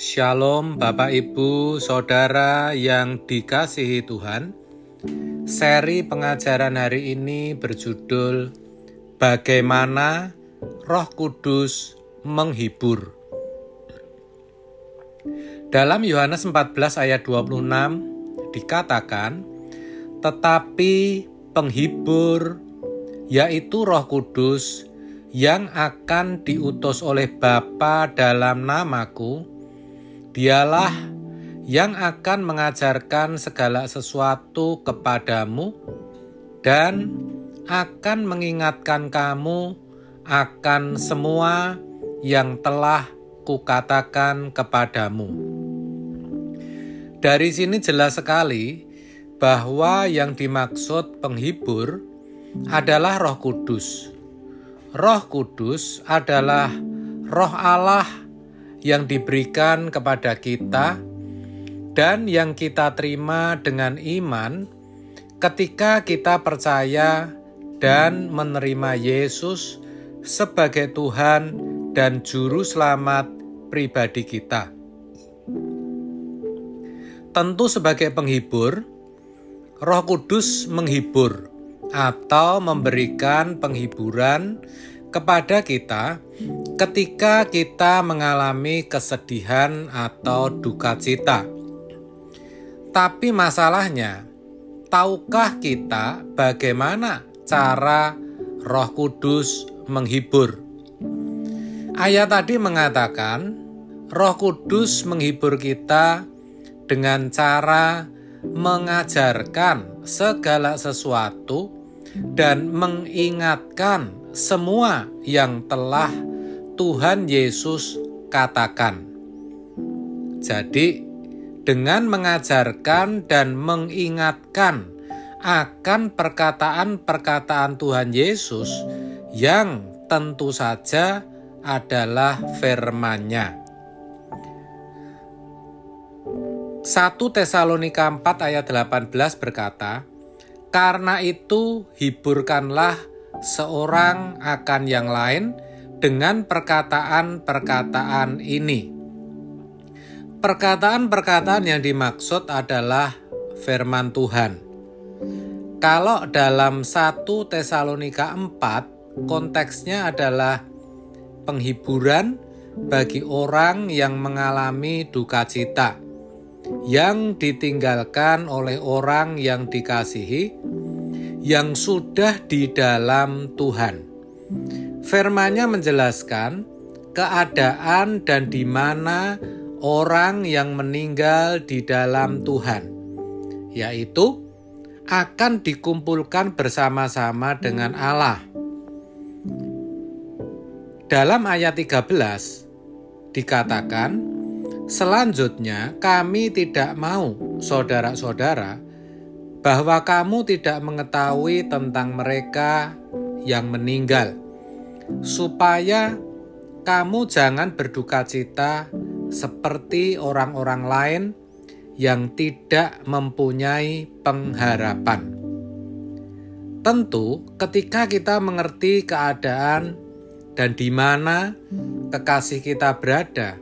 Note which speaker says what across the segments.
Speaker 1: Shalom Bapak Ibu Saudara yang dikasihi Tuhan. Seri pengajaran hari ini berjudul Bagaimana Roh Kudus Menghibur. Dalam Yohanes 14 ayat 26 dikatakan, tetapi penghibur, yaitu Roh Kudus yang akan diutus oleh Bapa dalam namaku, Dialah yang akan mengajarkan segala sesuatu kepadamu dan akan mengingatkan kamu akan semua yang telah kukatakan kepadamu. Dari sini jelas sekali bahwa yang dimaksud penghibur adalah Roh Kudus. Roh Kudus adalah Roh Allah yang diberikan kepada kita dan yang kita terima dengan iman ketika kita percaya dan menerima Yesus sebagai Tuhan dan Juru Selamat pribadi kita. Tentu sebagai penghibur, Roh Kudus menghibur atau memberikan penghiburan kepada kita ketika kita mengalami kesedihan atau duka cita. Tapi masalahnya, tahukah kita bagaimana cara Roh Kudus menghibur? Ayat tadi mengatakan, Roh Kudus menghibur kita dengan cara mengajarkan segala sesuatu dan mengingatkan semua yang telah Tuhan Yesus katakan. Jadi, dengan mengajarkan dan mengingatkan akan perkataan-perkataan Tuhan Yesus yang tentu saja adalah firman-Nya. 1 Tesalonika 4 ayat 18 berkata, karena itu hiburkanlah seorang akan yang lain dengan perkataan-perkataan ini. Perkataan-perkataan yang dimaksud adalah firman Tuhan. Kalau dalam 1 Tesalonika 4, konteksnya adalah penghiburan bagi orang yang mengalami duka cita, yang ditinggalkan oleh orang yang dikasihi, yang sudah di dalam Tuhan. Firman-Nya menjelaskan keadaan dan di mana orang yang meninggal di dalam Tuhan, yaitu akan dikumpulkan bersama-sama dengan Allah. Dalam ayat 13 dikatakan, selanjutnya kami tidak mau, saudara-saudara, bahwa kamu tidak mengetahui tentang mereka yang meninggal, supaya kamu jangan berduka cita seperti orang-orang lain yang tidak mempunyai pengharapan. Tentu, ketika kita mengerti keadaan dan di mana kekasih kita berada,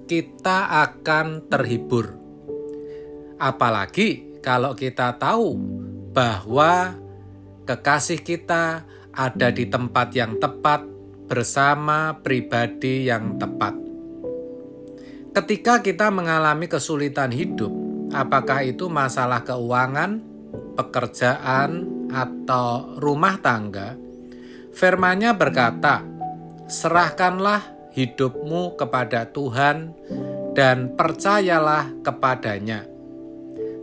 Speaker 1: kita akan terhibur. Apalagi kalau kita tahu bahwa kekasih kita ada di tempat yang tepat bersama pribadi yang tepat. Ketika kita mengalami kesulitan hidup, apakah itu masalah keuangan, pekerjaan, atau rumah tangga, firman-Nya berkata, serahkanlah hidupmu kepada Tuhan dan percayalah kepadanya,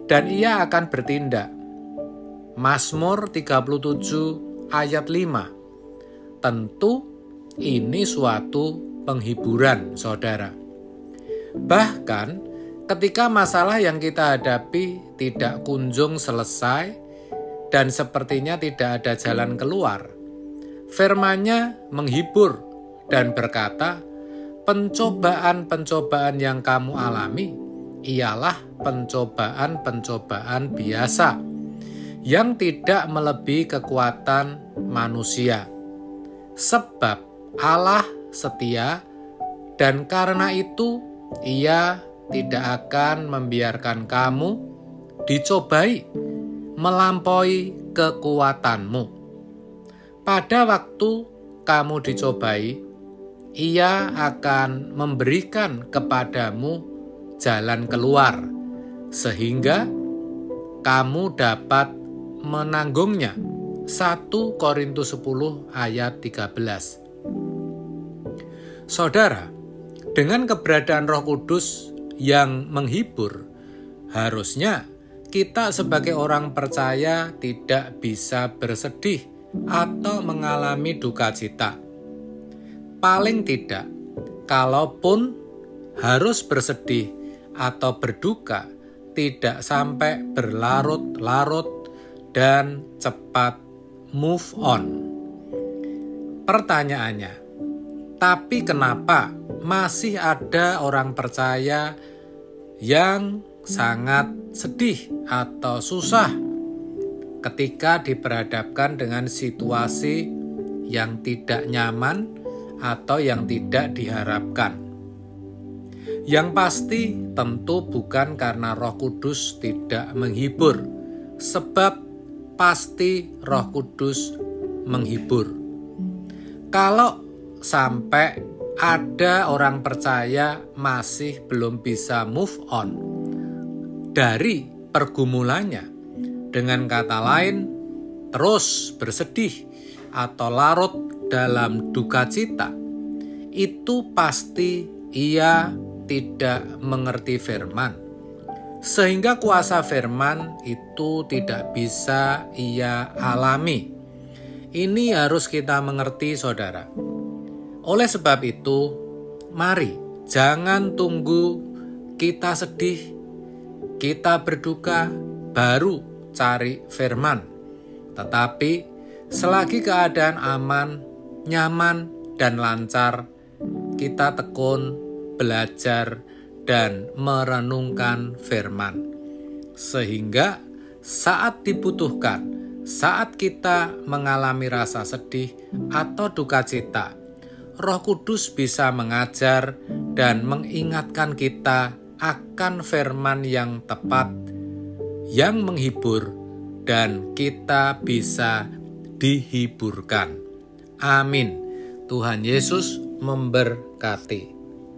Speaker 1: dan Ia akan bertindak. Mazmur 37 ayat 5. Tentu ini suatu penghiburan, saudara. Bahkan ketika masalah yang kita hadapi tidak kunjung selesai dan sepertinya tidak ada jalan keluar, firman-Nya menghibur dan berkata, pencobaan-pencobaan yang kamu alami ialah pencobaan-pencobaan biasa yang tidak melebihi kekuatan manusia. Sebab Allah setia dan karena itu Ia tidak akan membiarkan kamu dicobai melampaui kekuatanmu. Pada waktu kamu dicobai, Ia akan memberikan kepadamu jalan keluar, sehingga kamu dapat menanggungnya. 1 Korintus 10 ayat 13. Saudara, dengan keberadaan Roh Kudus yang menghibur, harusnya kita sebagai orang percaya tidak bisa bersedih atau mengalami duka cita. Paling tidak, kalaupun harus bersedih atau berduka, tidak sampai berlarut-larut dan cepat move on. Pertanyaannya, tapi kenapa masih ada orang percaya yang sangat sedih atau susah ketika diperhadapkan dengan situasi yang tidak nyaman atau yang tidak diharapkan? Yang pasti tentu bukan karena Roh Kudus tidak menghibur, sebab pasti Roh Kudus menghibur. Kalau sampai ada orang percaya masih belum bisa move on dari pergumulannya, dengan kata lain terus bersedih atau larut dalam duka cita, itu pasti ia tidak mengerti firman, sehingga kuasa firman itu tidak bisa ia alami. Ini harus kita mengerti, saudara. Oleh sebab itu, mari jangan tunggu kita sedih, kita berduka, baru cari firman. Tetapi selagi keadaan aman, nyaman, dan lancar, kita tekun belajar dan merenungkan firman, sehingga saat dibutuhkan, saat kita mengalami rasa sedih atau duka cita, Roh Kudus bisa mengajar dan mengingatkan kita akan firman yang tepat, yang menghibur, dan kita bisa dihiburkan. Amin. Tuhan Yesus memberkati.